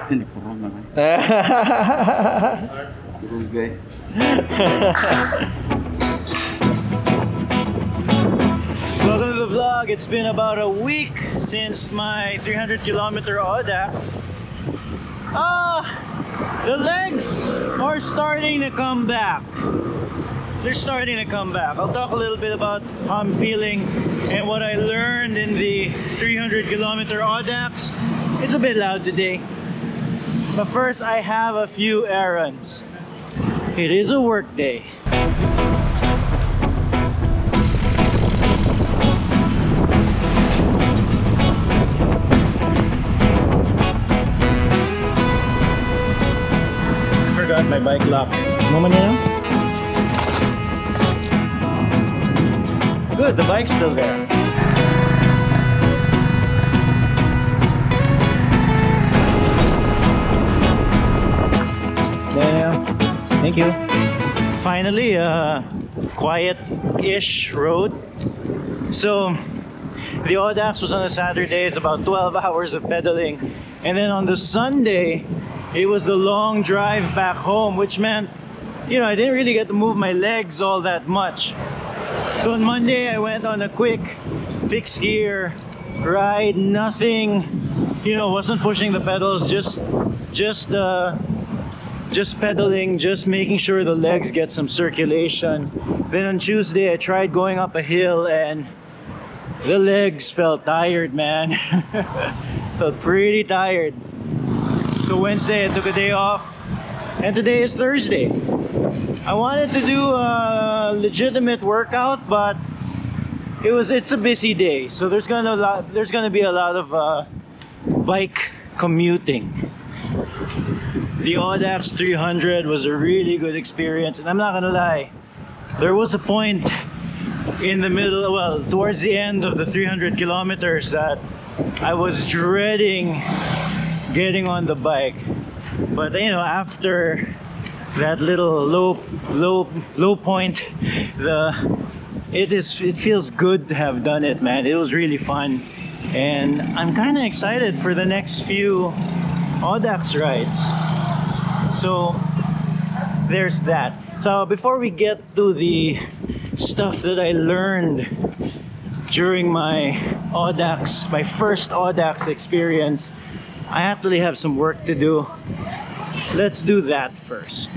Hindi kurong naman. Kurong guy. Welcome to the vlog. It's been about a week since my 300-kilometer Audax. The legs are starting to come back. They're starting to come back. I'll talk a little bit about how I'm feeling and what I learned in the 300-kilometer Audax. It's a bit loud today. But first, I have a few errands. It is a work day. I forgot my bike lock. Moment now? Good, the bike's still there. There. Thank you. Finally, a quiet-ish road. So, the Audax was on a Saturday. It's about 12 hours of pedaling. And then on the Sunday, it was the long drive back home, which meant, you know, I didn't really get to move my legs all that much. So on Monday, I went on a quick fixed gear ride, nothing, you know, wasn't pushing the pedals, just pedaling, just making sure the legs get some circulation. Then on Tuesday, I tried going up a hill and the legs felt tired, man. Felt pretty tired. So Wednesday, I took a day off, and today is Thursday. I wanted to do a legitimate workout, but it's a busy day, so there's gonna be a lot of bike commuting. The Audax 300 was a really good experience, and I'm not gonna lie, there was a point in the middle, well, towards the end of the 300 kilometers that I was dreading getting on the bike. But you know, after that little low point, it feels good to have done it, man. It was really fun, and I'm kind of excited for the next few Audax rides. So there's that. So before we get to the stuff that I learned during my Audax, my first Audax experience, I actually have some work to do. Let's do that first.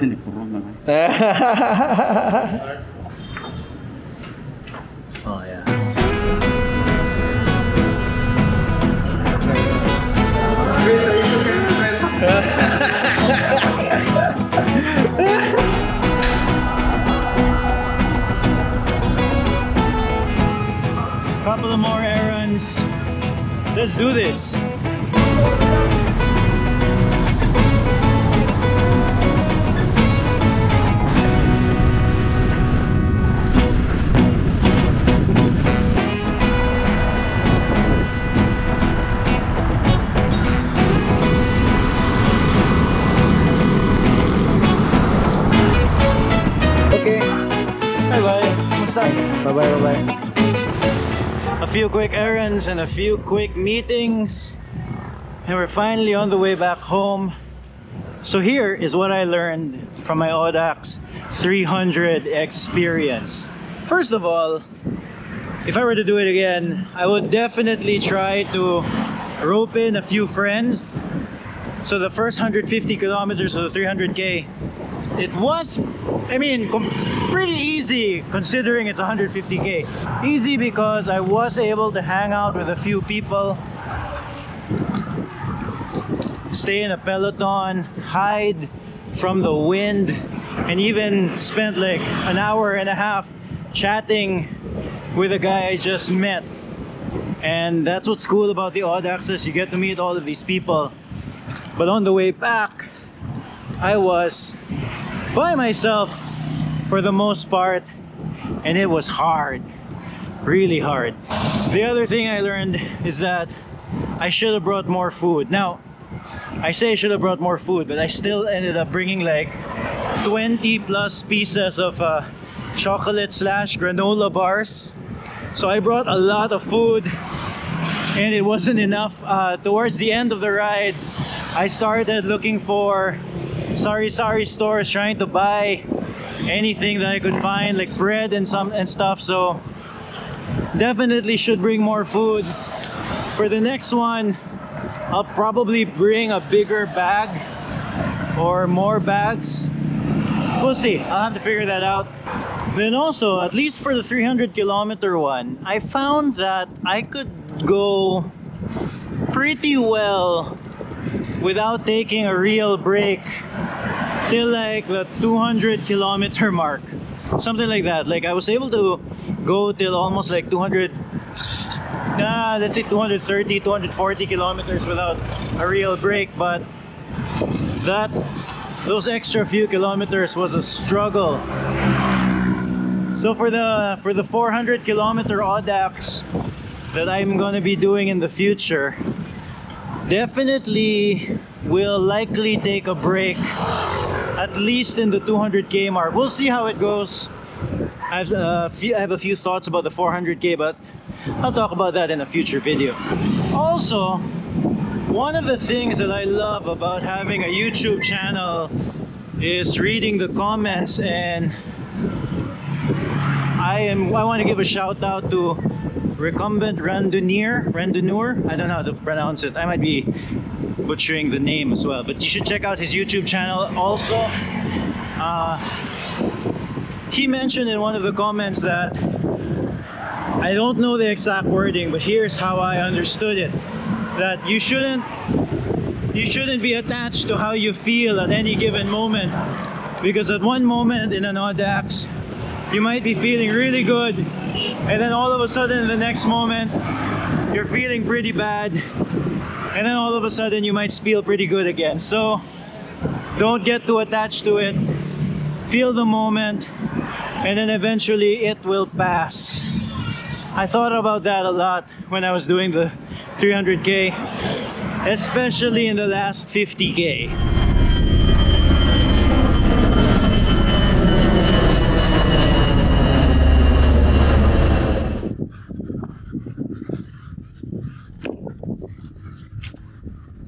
Hindi kurong naman. Oh yeah. Couple of more errands. Let's do this. Bye-bye. A few quick errands and a few quick meetings, and we're finally on the way back home. So here is what I learned from my Audax 300 experience. First of all, if I were to do it again, I would definitely try to rope in a few friends. So the first 150 kilometers of the 300K, it was, I mean, pretty easy considering it's 150K. Easy because I was able to hang out with a few people, stay in a peloton, hide from the wind, and even spent like an hour and a half chatting with a guy I just met. And that's what's cool about the Audaxes, you get to meet all of these people. But on the way back, I was by myself for the most part, and it was hard, really hard. The other thing I learned is that I should have brought more food. Now, I say I should have brought more food, but I still ended up bringing like 20 plus pieces of chocolate slash granola bars. So I brought a lot of food and it wasn't enough. Towards the end of the ride, I started looking for sari stores, trying to buy anything that I could find, like bread and stuff. So definitely should bring more food. For the next one, I'll probably bring a bigger bag or more bags. We'll see. I'll have to figure that out. Then also, at least for the 300-kilometer one, I found that I could go pretty well without taking a real break till like the 200-kilometer mark. Something like that. Like I was able to go till almost like 200, let's say 230, 240 kilometers without a real break, but those extra few kilometers was a struggle. So for the 400-kilometer Audax that I'm gonna be doing in the future, definitely will likely take a break at least in the 200k mark. We'll see how it goes. I have a few thoughts about the 400k, but I'll talk about that in a future video. Also, one of the things that I love about having a YouTube channel is reading the comments, and I want to give a shout out to Recumbent Randunir. I don't know how to pronounce it. I might be butchering the name as well, but you should check out his YouTube channel also. He mentioned in one of the comments that, I don't know the exact wording, but here's how I understood it, that you shouldn't be attached to how you feel at any given moment, because at one moment in an Audax you might be feeling really good, and then all of a sudden the next moment you're feeling pretty bad, and then all of a sudden you might feel pretty good again. So don't get too attached to it. Feel the moment, and then eventually it will pass. I thought about that a lot when I was doing the 300k, especially in the last 50k.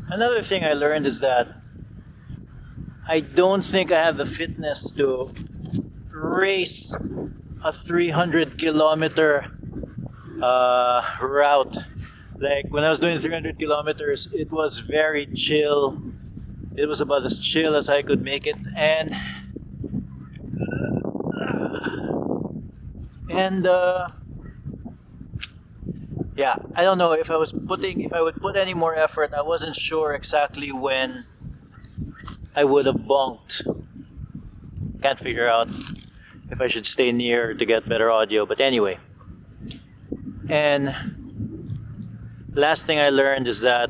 Another thing I learned is that I don't think I have the fitness to race a 300-kilometer route. Like when I was doing 300 kilometers, it was very chill. It was about as chill as I could make it, and yeah, I don't know if I would put any more effort. I wasn't sure exactly when I would have bonked. Can't figure out if I should stay near to get better audio, but anyway. And last thing I learned is that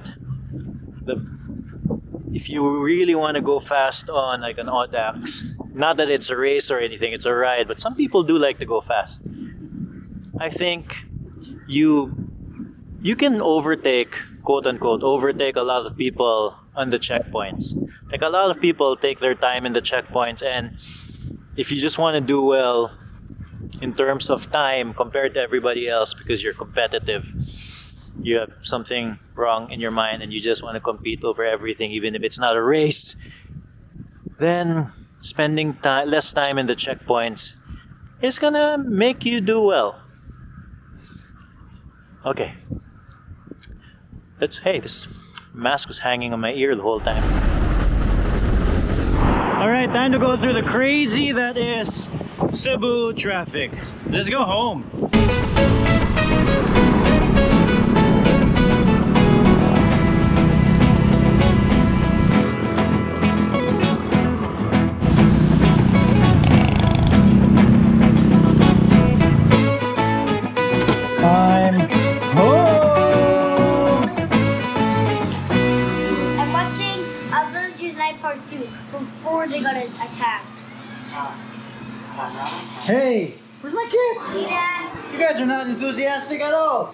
if you really want to go fast on like an Audax, not that it's a race or anything, it's a ride, but some people do like to go fast. I think you can overtake, quote unquote, overtake a lot of people on the checkpoints. Like a lot of people take their time in the checkpoints, and if you just want to do well in terms of time compared to everybody else because you're competitive, you have something wrong in your mind and you just want to compete over everything, even if it's not a race, then spending less time in the checkpoints is gonna make you do well. Okay. Hey, this mask was hanging on my ear the whole time. Alright, time to go through the crazy that is Cebu traffic. Let's go home. I'm home. I'm watching Villagers Night Part 2 before they got attacked. Hey, where's my kiss? See that? You guys are not enthusiastic at all.